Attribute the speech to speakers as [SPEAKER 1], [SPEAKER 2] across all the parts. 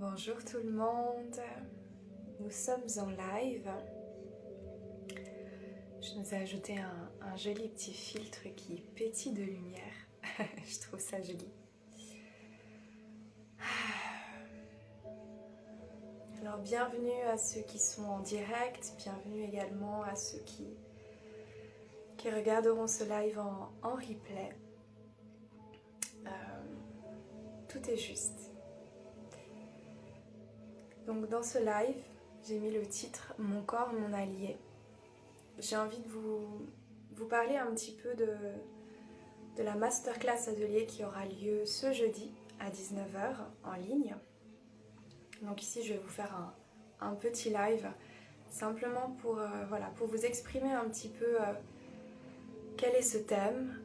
[SPEAKER 1] Bonjour tout le monde, nous sommes en live. Je nous ai ajouté un joli petit filtre qui pétille de lumière. Je trouve ça joli. Alors bienvenue à ceux qui sont en direct, bienvenue également à ceux qui regarderont ce live en replay. Tout est juste. Donc dans ce live, j'ai mis le titre « Mon corps, mon allié ». J'ai envie de vous parler un petit peu de la masterclass atelier qui aura lieu ce jeudi à 19 h en ligne. Donc ici, je vais vous faire un petit live simplement pour vous exprimer un petit peu quel est ce thème,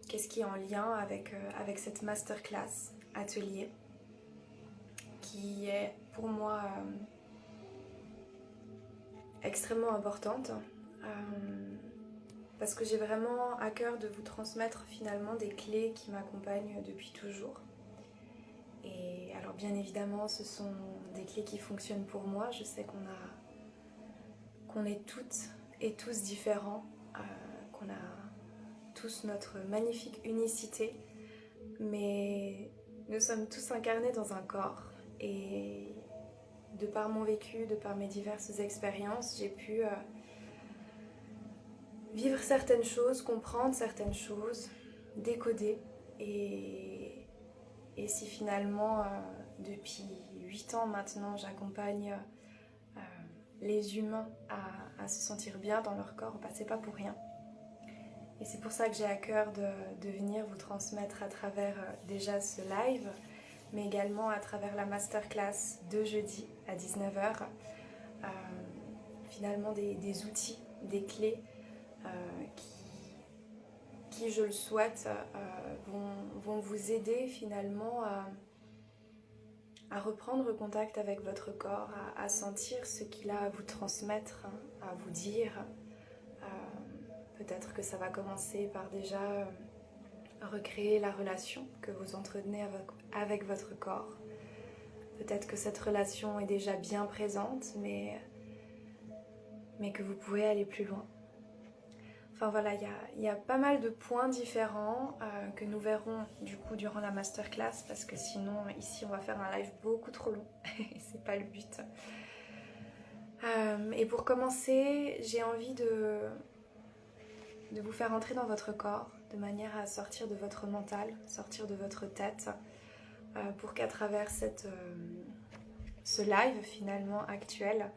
[SPEAKER 1] qu'est-ce qui est en lien avec cette masterclass atelier qui est pour moi extrêmement importante parce que j'ai vraiment à cœur de vous transmettre finalement des clés qui m'accompagnent depuis toujours. Et alors bien évidemment ce sont des clés qui fonctionnent pour moi. Je sais qu'on est toutes et tous différents, qu'on a tous notre magnifique unicité, mais nous sommes tous incarnés dans un corps. Et de par mon vécu, de par mes diverses expériences, j'ai pu vivre certaines choses, comprendre certaines choses, décoder. Et si finalement, depuis 8 ans maintenant, j'accompagne les humains à se sentir bien dans leur corps, c'est pas pour rien. Et c'est pour ça que j'ai à cœur de venir vous transmettre à travers déjà ce live, mais également à travers la masterclass de jeudi à 19 h, finalement des outils, des clés qui, je le souhaite, vont vous aider finalement à reprendre contact avec votre corps, à sentir ce qu'il a à vous transmettre, à vous dire. Peut-être que ça va commencer par déjà recréer la relation que vous entretenez avec votre corps. Peut-être que cette relation est déjà bien présente, mais que vous pouvez aller plus loin. Enfin voilà, il y a pas mal de points différents que nous verrons du coup durant la masterclass, parce que sinon ici on va faire un live beaucoup trop long et c'est pas le but. Et pour commencer, j'ai envie de vous faire entrer dans votre corps de manière à sortir de votre mental, sortir de votre tête, pour qu'à travers ce live finalement actuel,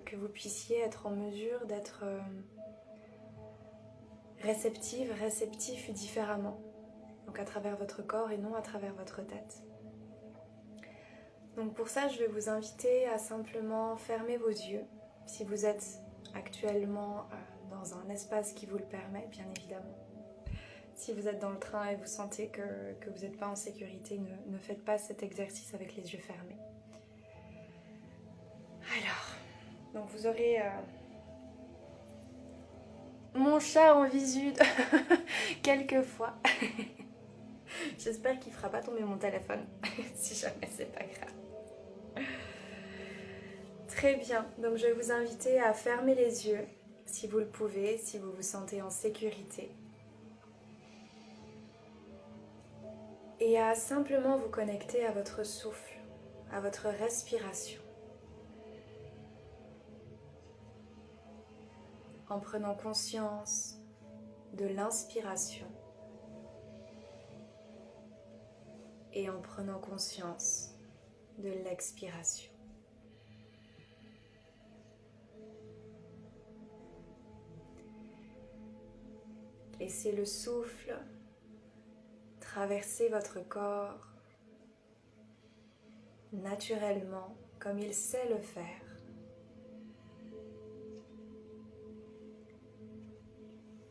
[SPEAKER 1] que vous puissiez être en mesure d'être réceptif différemment, donc à travers votre corps et non à travers votre tête. Donc pour ça, je vais vous inviter à simplement fermer vos yeux, si vous êtes actuellement dans un espace qui vous le permet, bien évidemment. Si vous êtes dans le train et vous sentez que vous n'êtes pas en sécurité, ne faites pas cet exercice avec les yeux fermés. Alors, donc vous aurez mon chat en visu quelques fois. J'espère qu'il ne fera pas tomber mon téléphone, si jamais c'est pas grave. Très bien, donc je vais vous inviter à fermer les yeux, si vous le pouvez, si vous vous sentez en sécurité. Et à simplement vous connecter à votre souffle, à votre respiration. En prenant conscience de l'inspiration et en prenant conscience de l'expiration. Laissez le souffle traverser votre corps naturellement comme il sait le faire.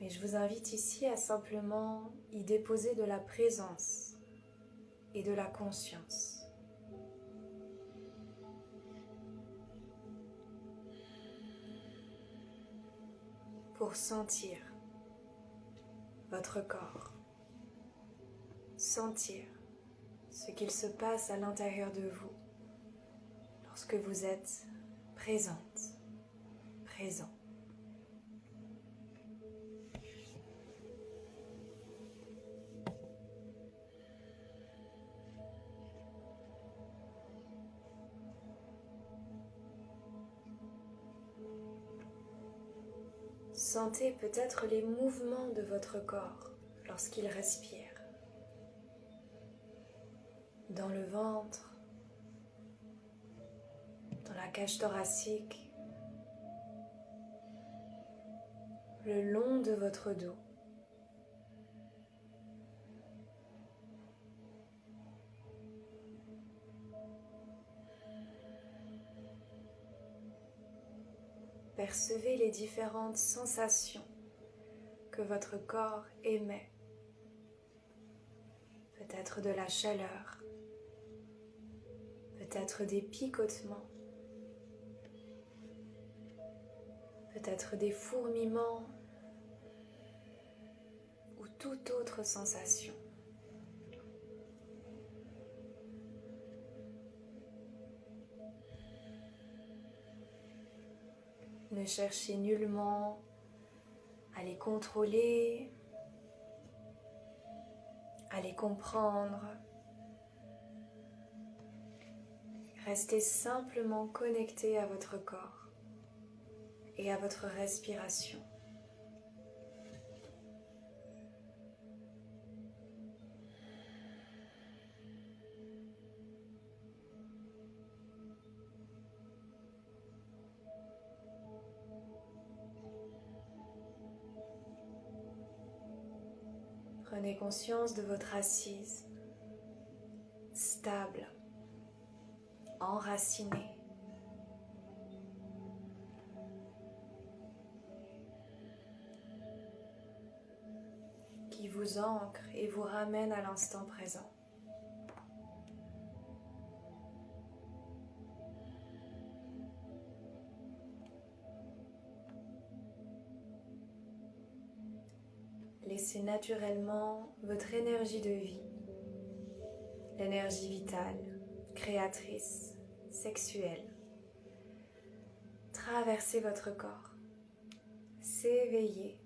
[SPEAKER 1] Mais je vous invite ici à simplement y déposer de la présence et de la conscience. Pour sentir votre corps, sentir ce qu'il se passe à l'intérieur de vous lorsque vous êtes présente, présent. Sentez peut-être les mouvements de votre corps lorsqu'il respire. Dans le ventre, dans la cage thoracique, le long de votre dos. Percevez les différentes sensations que votre corps émet. Peut-être de la chaleur, peut-être des picotements, peut-être des fourmillements ou toute autre sensation. Ne cherchez nullement à les contrôler, à les comprendre. Restez simplement connecté à votre corps et à votre respiration. Prenez conscience de votre assise, stable, enracinée. Qui vous ancre et vous ramène à l'instant présent. Laissez naturellement votre énergie de vie, l'énergie vitale, créatrice, sexuelle, traverser votre corps, s'éveiller,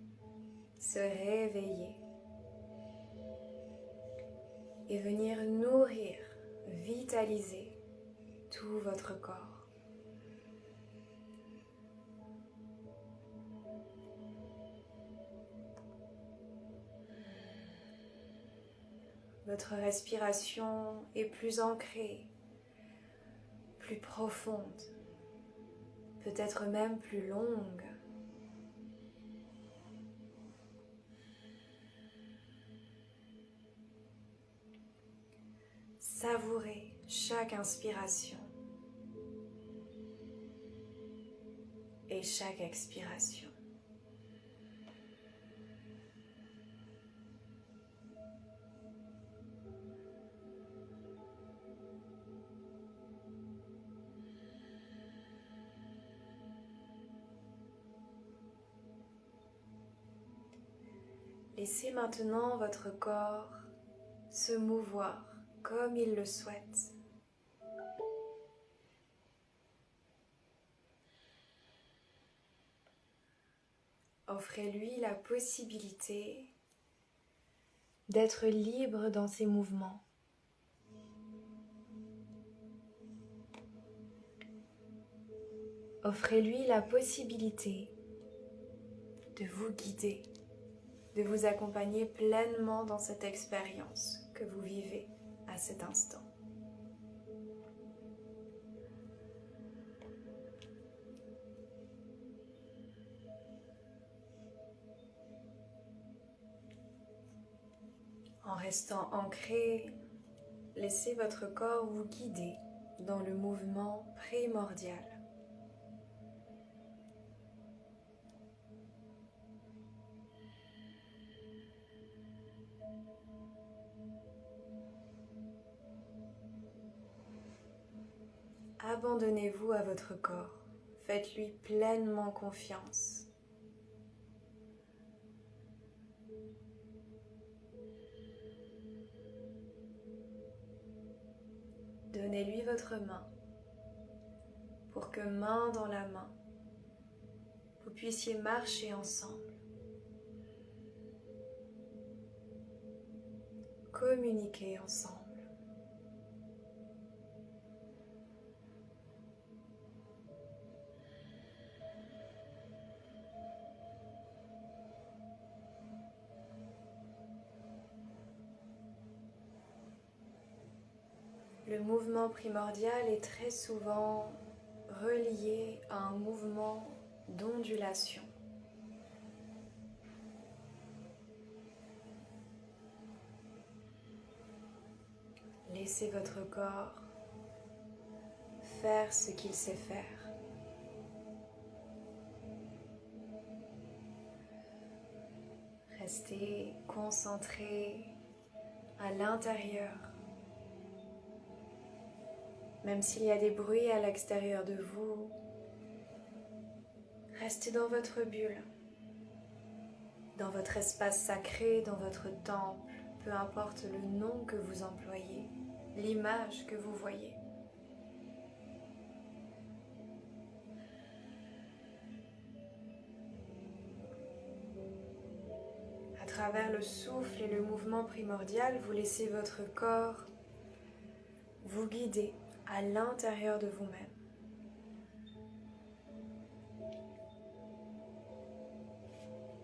[SPEAKER 1] se réveiller et venir nourrir, vitaliser tout votre corps. Votre respiration est plus ancrée, plus profonde, peut-être même plus longue. Savourez chaque inspiration et chaque expiration. Laissez maintenant votre corps se mouvoir comme il le souhaite. Offrez-lui la possibilité d'être libre dans ses mouvements. Offrez-lui la possibilité de vous guider, de vous accompagner pleinement dans cette expérience que vous vivez à cet instant. En restant ancré, laissez votre corps vous guider dans le mouvement primordial. Abandonnez-vous à votre corps, faites-lui pleinement confiance. Donnez-lui votre main pour que main dans la main, vous puissiez marcher ensemble, communiquer ensemble. Le mouvement primordial est très souvent relié à un mouvement d'ondulation. Laissez votre corps faire ce qu'il sait faire. Restez concentré à l'intérieur. Même s'il y a des bruits à l'extérieur de vous, restez dans votre bulle, dans votre espace sacré, dans votre temple, peu importe le nom que vous employez, l'image que vous voyez. À travers le souffle et le mouvement primordial, vous laissez votre corps vous guider à l'intérieur de vous-même.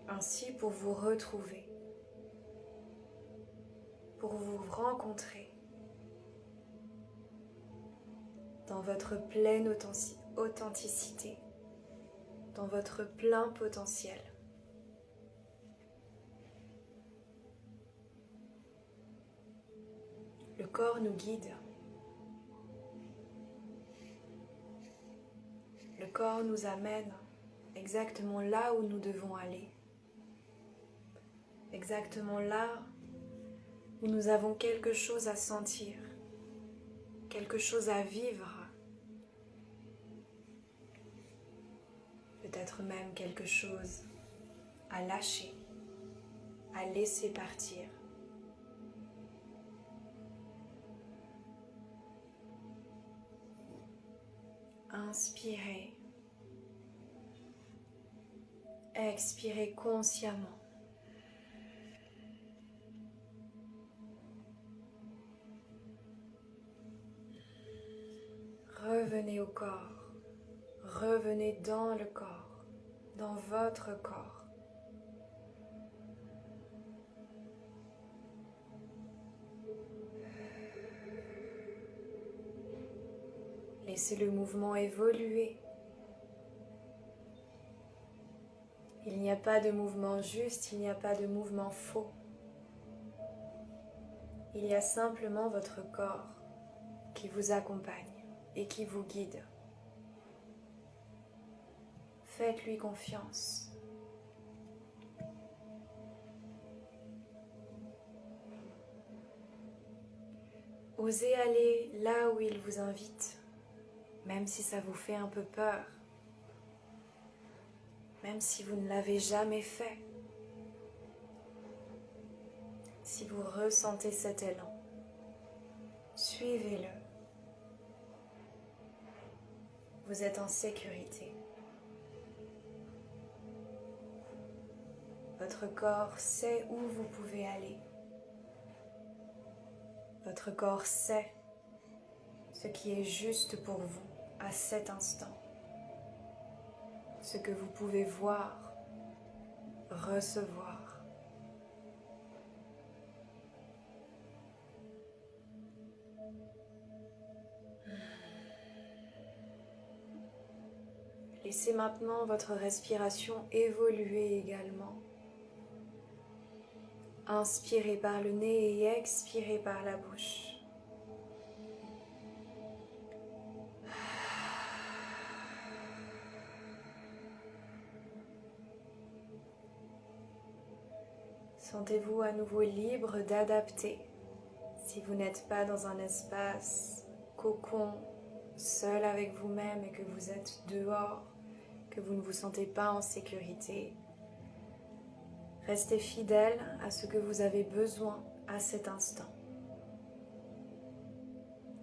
[SPEAKER 1] Ainsi, pour vous retrouver, pour vous rencontrer dans votre pleine authenticité, dans votre plein potentiel. Le corps nous guide. Le corps nous amène exactement là où nous devons aller. Exactement là où nous avons quelque chose à sentir, quelque chose à vivre, peut-être même quelque chose à lâcher, à laisser partir. Inspirez, expirez consciemment. Revenez au corps, revenez dans le corps, dans votre corps. Laissez le mouvement évoluer. Il n'y a pas de mouvement juste, il n'y a pas de mouvement faux. Il y a simplement votre corps qui vous accompagne et qui vous guide. Faites-lui confiance. Osez aller là où il vous invite, même si ça vous fait un peu peur, même si vous ne l'avez jamais fait. Si vous ressentez cet élan, suivez-le. Vous êtes en sécurité. Votre corps sait où vous pouvez aller. Votre corps sait ce qui est juste pour vous à cet instant. Ce que vous pouvez voir, recevoir. Laissez maintenant votre respiration évoluer également. Inspirez par le nez et expirez par la bouche. Sentez-vous à nouveau libre d'adapter. Si vous n'êtes pas dans un espace cocon, seul avec vous-même et que vous êtes dehors, que vous ne vous sentez pas en sécurité, restez fidèle à ce que vous avez besoin à cet instant.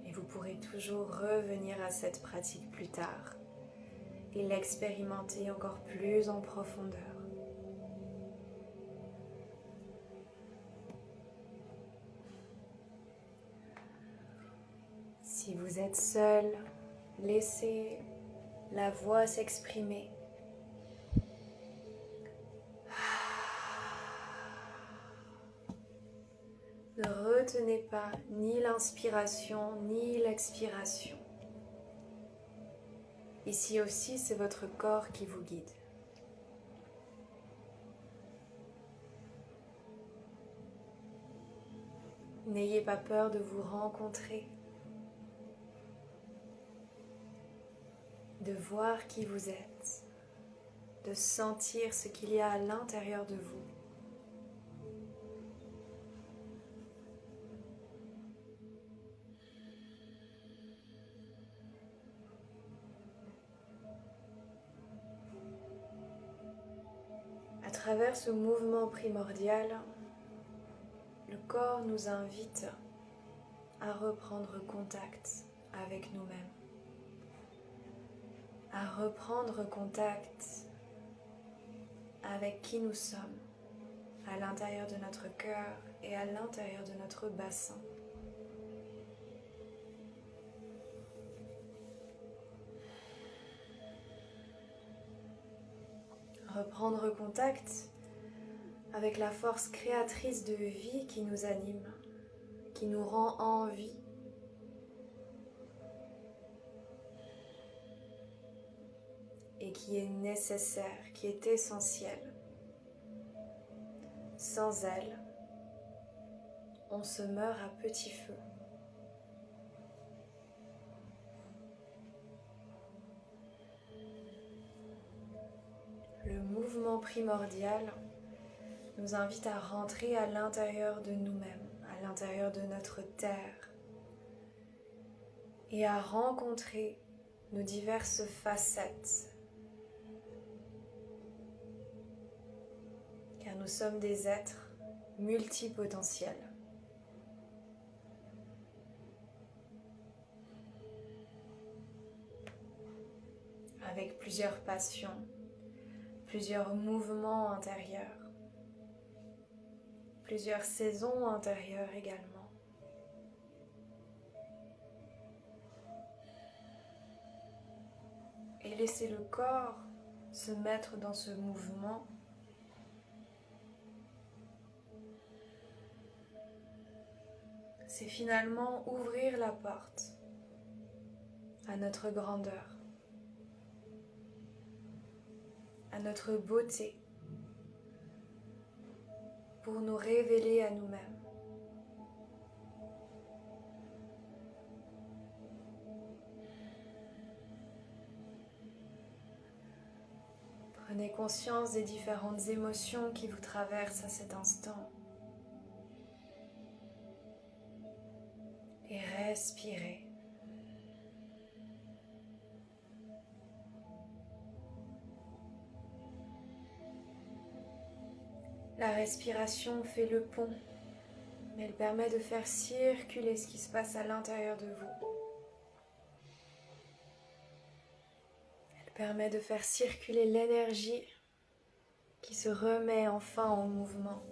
[SPEAKER 1] Et vous pourrez toujours revenir à cette pratique plus tard et l'expérimenter encore plus en profondeur. Si vous êtes seul, laissez la voix s'exprimer. Ne retenez pas ni l'inspiration ni l'expiration. Ici aussi, c'est votre corps qui vous guide. N'ayez pas peur de vous rencontrer, de voir qui vous êtes, de sentir ce qu'il y a à l'intérieur de vous. À travers ce mouvement primordial, le corps nous invite à reprendre contact avec nous-mêmes, à reprendre contact avec qui nous sommes, à l'intérieur de notre cœur et à l'intérieur de notre bassin. Reprendre contact avec la force créatrice de vie qui nous anime, qui nous rend en vie. Et qui est nécessaire, qui est essentielle. Sans elle, on se meurt à petit feu. Le mouvement primordial nous invite à rentrer à l'intérieur de nous-mêmes, à l'intérieur de notre terre, et à rencontrer nos diverses facettes. Car nous sommes des êtres multipotentiels. Avec plusieurs passions, plusieurs mouvements intérieurs, plusieurs saisons intérieures également. Et laissez le corps se mettre dans ce mouvement. C'est finalement ouvrir la porte à notre grandeur, à notre beauté, pour nous révéler à nous-mêmes. Prenez conscience des différentes émotions qui vous traversent à cet instant. Et respirez. La respiration fait le pont, mais elle permet de faire circuler ce qui se passe à l'intérieur de vous. Elle permet de faire circuler l'énergie qui se remet enfin en mouvement.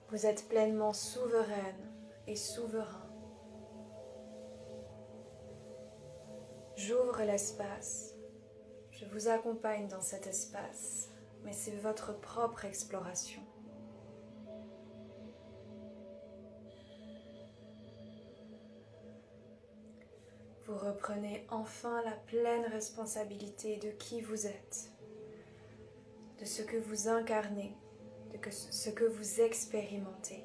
[SPEAKER 1] Vous êtes pleinement souveraine et souverain. J'ouvre l'espace. Je vous accompagne dans cet espace, mais c'est votre propre exploration. Vous reprenez enfin la pleine responsabilité de qui vous êtes, de ce que vous incarnez, de ce que vous expérimentez.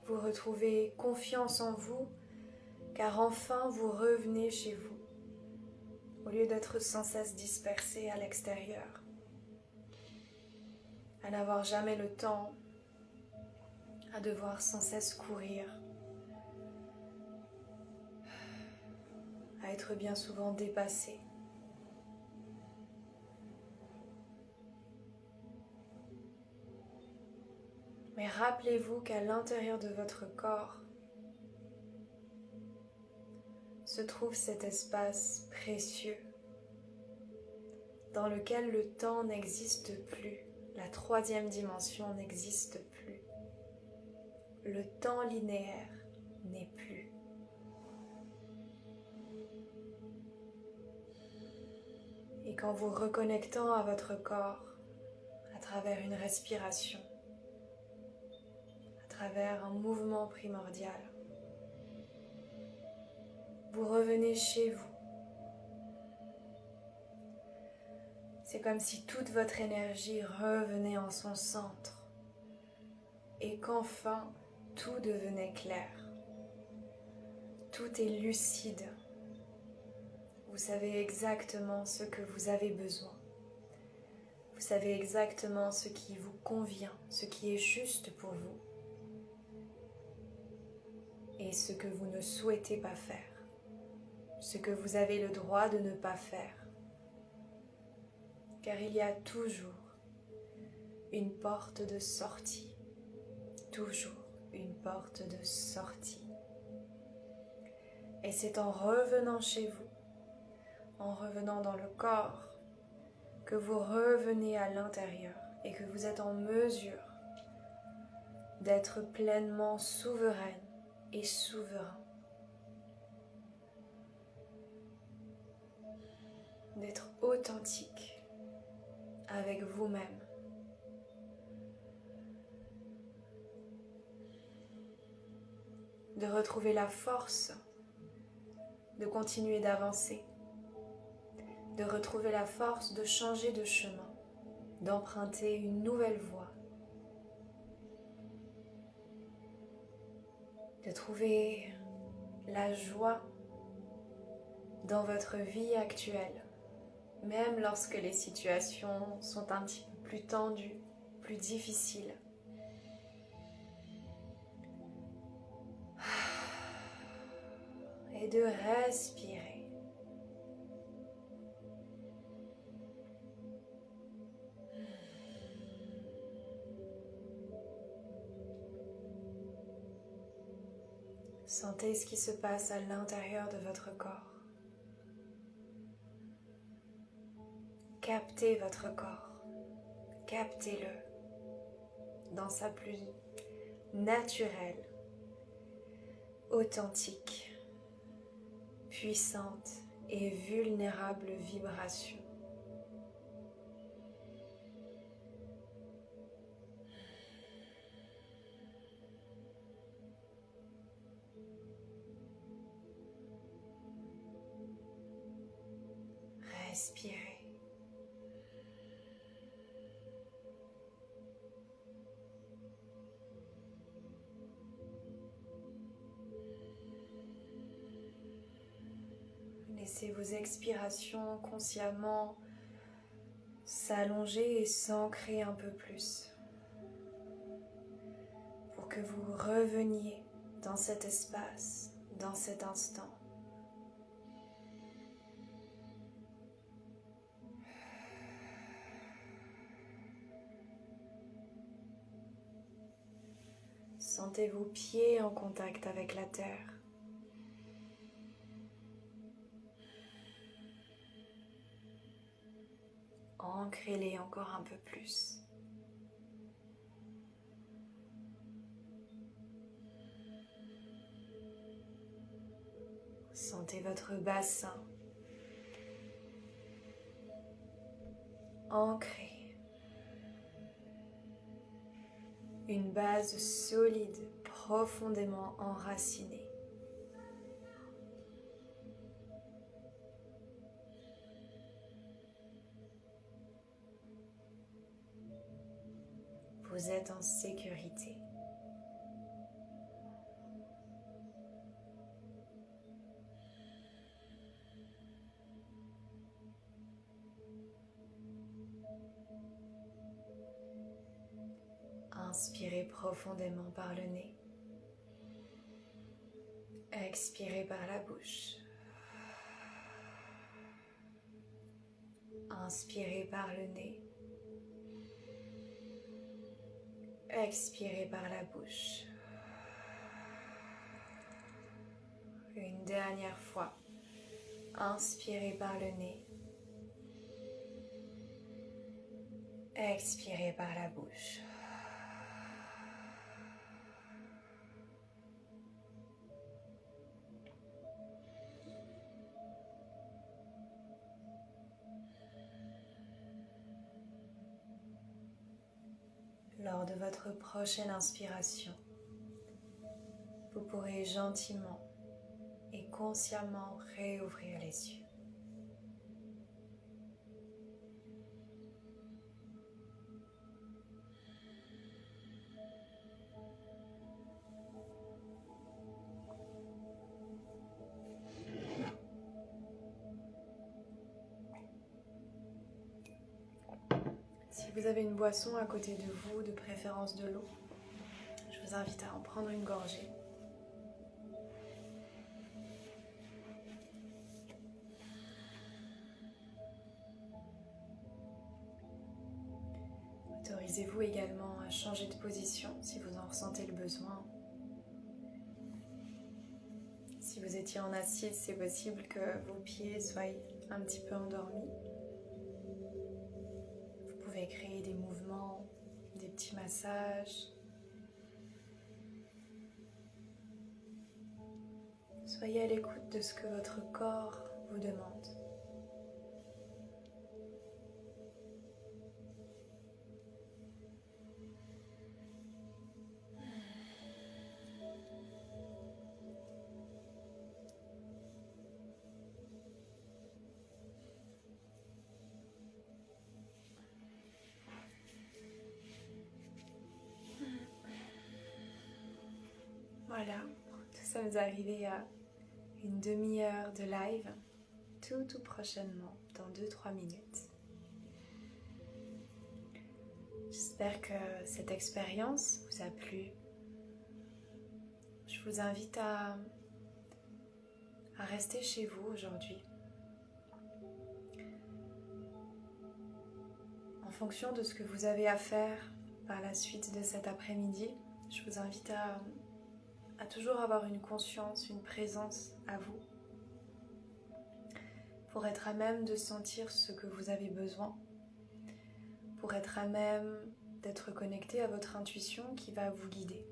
[SPEAKER 1] Vous retrouvez confiance en vous, car enfin vous revenez chez vous, au lieu d'être sans cesse dispersé à l'extérieur, à n'avoir jamais le temps, à devoir sans cesse courir, à être bien souvent dépassé. Mais rappelez-vous qu'à l'intérieur de votre corps se trouve cet espace précieux dans lequel le temps n'existe plus, la troisième dimension n'existe plus. Le temps linéaire n'est plus. Et qu'en vous reconnectant à votre corps, à travers une respiration, à travers un mouvement primordial, vous revenez chez vous. C'est comme si toute votre énergie revenait en son centre et qu'enfin tout devenait clair. Tout est lucide. Vous savez exactement ce que vous avez besoin. Vous savez exactement ce qui vous convient, ce qui est juste pour vous et ce que vous ne souhaitez pas faire, ce que vous avez le droit de ne pas faire. Car il y a toujours une porte de sortie, toujours une porte de sortie. Et c'est en revenant chez vous, en revenant dans le corps, que vous revenez à l'intérieur et que vous êtes en mesure d'être pleinement souveraine et souverain, d'être authentique avec vous-même. De retrouver la force de continuer d'avancer, de retrouver la force de changer de chemin, d'emprunter une nouvelle voie, de trouver la joie dans votre vie actuelle, même lorsque les situations sont un petit peu plus tendues, plus difficiles. Et de respirer. Sentez ce qui se passe à l'intérieur de votre corps. Captez votre corps. Captez-le dans sa plus naturelle, authentique, puissante et vulnérable vibration. Respirez. Laissez vos expirations consciemment s'allonger et s'ancrer un peu plus pour que vous reveniez dans cet espace, dans cet instant. Sentez vos pieds en contact avec la terre. Ancrez-les encore un peu plus. Sentez votre bassin ancré. Une base solide, profondément enracinée. Vous êtes en sécurité. Inspirez profondément par le nez. Expirez par la bouche. Inspirez par le nez. Expirez par la bouche. Une dernière fois. Inspirez par le nez. Expirez par la bouche. Lors de votre prochaine inspiration, vous pourrez gentiment et consciemment réouvrir les yeux. Si vous avez une boisson à côté de vous, de préférence de l'eau, je vous invite à en prendre une gorgée. Autorisez-vous également à changer de position si vous en ressentez le besoin. Si vous étiez en assise, c'est possible que vos pieds soient un petit peu endormis. Vous pouvez créer des mouvements, des petits massages. Soyez à l'écoute de ce que votre corps vous demande. Voilà, nous sommes arrivés à une demi-heure de live, tout prochainement, dans 2-3 minutes. J'espère que cette expérience vous a plu. Je vous invite à rester chez vous aujourd'hui. En fonction de ce que vous avez à faire par la suite de cet après-midi, je vous invite à toujours avoir une conscience, une présence à vous, pour être à même de sentir ce que vous avez besoin, pour être à même d'être connecté à votre intuition qui va vous guider.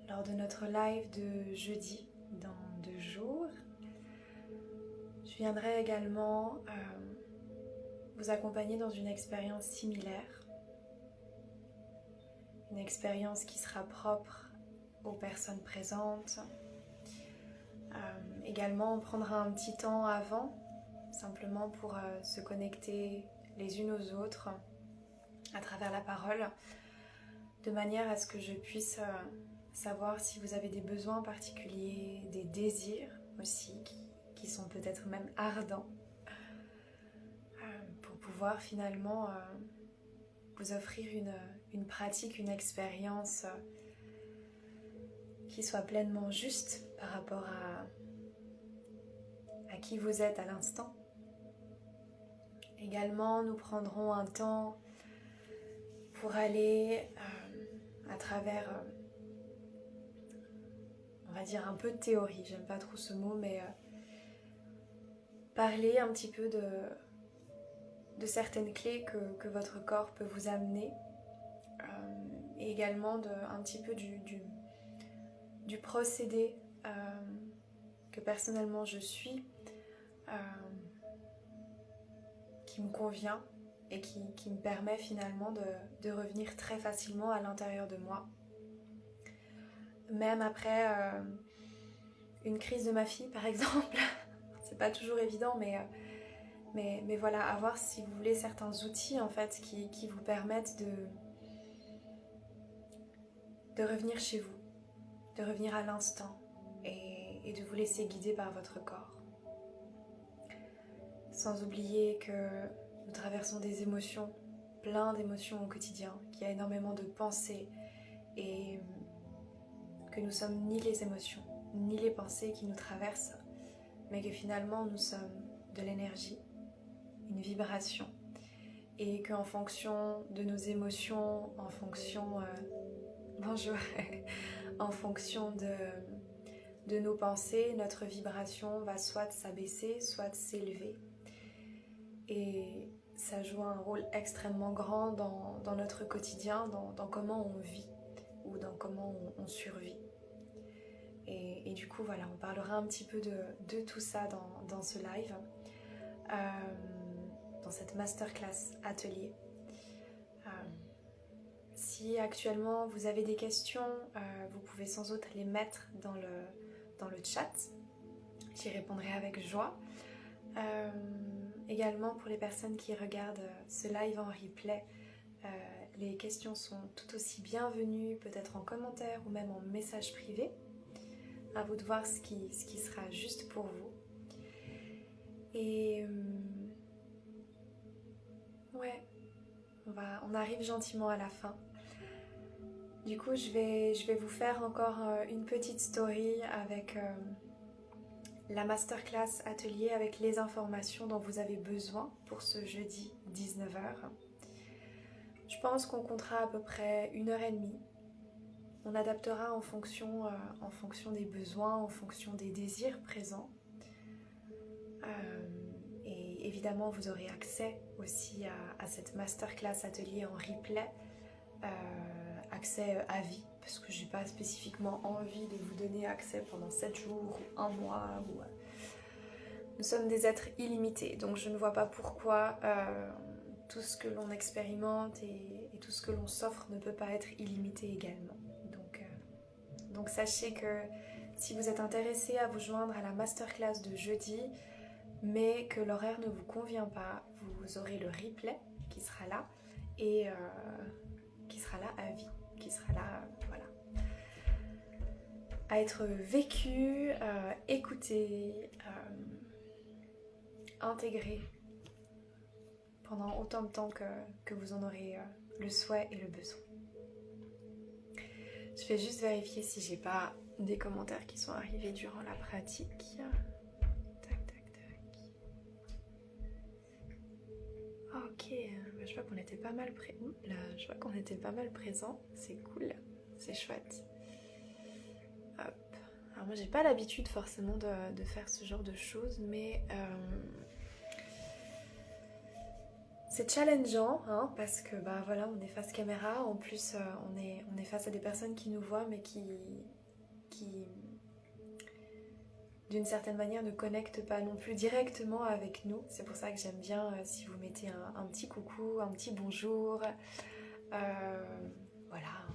[SPEAKER 1] Lors de notre live de jeudi, dans 2 jours, je viendrai également vous accompagner dans une expérience similaire. Une expérience qui sera propre aux personnes présentes. Également, on prendra un petit temps avant, simplement pour se connecter les unes aux autres à travers la parole, de manière à ce que je puisse savoir si vous avez des besoins particuliers, des désirs aussi, qui sont peut-être même ardents, pour pouvoir finalement vous offrir une pratique, une expérience qui soit pleinement juste par rapport à qui vous êtes à l'instant. Également, nous prendrons un temps pour aller à travers, on va dire un peu de théorie, j'aime pas trop ce mot, mais parler un petit peu de certaines clés que votre corps peut vous amener, et également un petit peu du procédé que personnellement je suis, qui me convient et qui me permet finalement de revenir très facilement à l'intérieur de moi. Même après une crise de ma fille par exemple, c'est pas toujours évident, mais voilà, avoir, si vous voulez, certains outils en fait qui vous permettent de revenir chez vous, de revenir à l'instant et de vous laisser guider par votre corps. Sans oublier que nous traversons des émotions, plein d'émotions au quotidien, qu'il y a énormément de pensées et que nous sommes ni les émotions, ni les pensées qui nous traversent, mais que finalement nous sommes de l'énergie, une vibration, et qu'en fonction de nos émotions, en fonction bonjour, en fonction de nos pensées, notre vibration va soit s'abaisser, soit s'élever. Et ça joue un rôle extrêmement grand dans notre quotidien, dans comment on vit ou dans comment on survit. Et du coup, voilà, on parlera un petit peu de tout ça dans ce live, dans cette masterclass atelier. Si actuellement vous avez des questions, vous pouvez sans doute les mettre dans le chat. J'y répondrai avec joie. Également pour les personnes qui regardent ce live en replay, les questions sont tout aussi bienvenues, peut-être en commentaire ou même en message privé. À vous de voir ce qui sera juste pour vous. Et ouais, on arrive gentiment à la fin. Du coup, je vais vous faire encore une petite story avec la masterclass atelier, avec les informations dont vous avez besoin pour ce jeudi 19h. Je pense qu'on comptera à peu près 1h30. On adaptera en fonction des besoins, en fonction des désirs présents. Et évidemment, vous aurez accès aussi à cette masterclass atelier en replay, accès à vie, parce que j'ai pas spécifiquement envie de vous donner accès pendant 7 jours ou 1 mois. Nous sommes des êtres illimités, donc je ne vois pas pourquoi tout ce que l'on expérimente et tout ce que l'on s'offre ne peut pas être illimité également. Donc sachez que si vous êtes intéressé à vous joindre à la masterclass de jeudi, mais que l'horaire ne vous convient pas, vous aurez le replay qui sera là et qui sera là à vie, qui sera là, voilà, à être vécu, écouté, intégré pendant autant de temps que vous en aurez le souhait et le besoin. Je vais juste vérifier si j'ai pas des commentaires qui sont arrivés durant la pratique. Ok, je vois qu'on était pas mal présents, c'est cool, c'est chouette. Hop. Alors moi j'ai pas l'habitude forcément de faire ce genre de choses, mais c'est challengeant, hein, parce que bah voilà, on est face caméra, en plus on est face à des personnes qui nous voient mais qui d'une certaine manière ne connectent pas non plus directement avec nous. C'est pour ça que j'aime bien si vous mettez un petit coucou, un petit bonjour, voilà,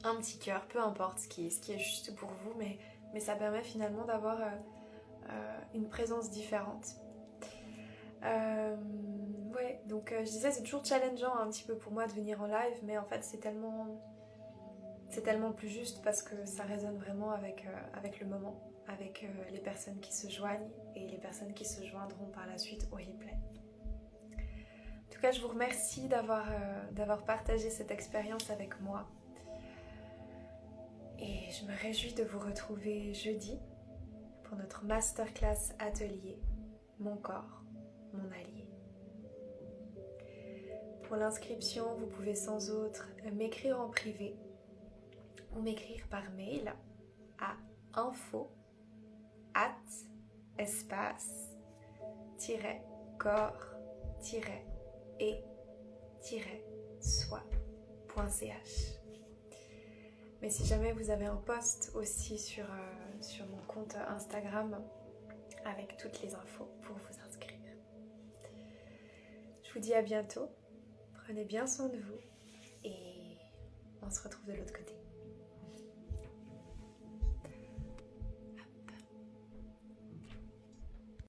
[SPEAKER 1] un petit cœur, peu importe ce qui est juste pour vous, mais ça permet finalement d'avoir une présence différente. Ouais, donc je disais, c'est toujours challengeant un petit peu pour moi de venir en live, mais en fait c'est tellement plus juste parce que ça résonne vraiment avec le moment, avec les personnes qui se joignent et les personnes qui se joindront par la suite au replay. En tout cas, je vous remercie d'avoir partagé cette expérience avec moi. Et je me réjouis de vous retrouver jeudi pour notre masterclass atelier Mon corps, mon allié. Pour l'inscription, vous pouvez sans autre m'écrire en privé ou m'écrire par mail à info@espace-corps-et-soi.ch. Mais si jamais vous avez un post aussi sur mon compte Instagram avec toutes les infos pour vous inscrire. Je vous dis à bientôt, prenez bien soin de vous et on se retrouve de l'autre côté.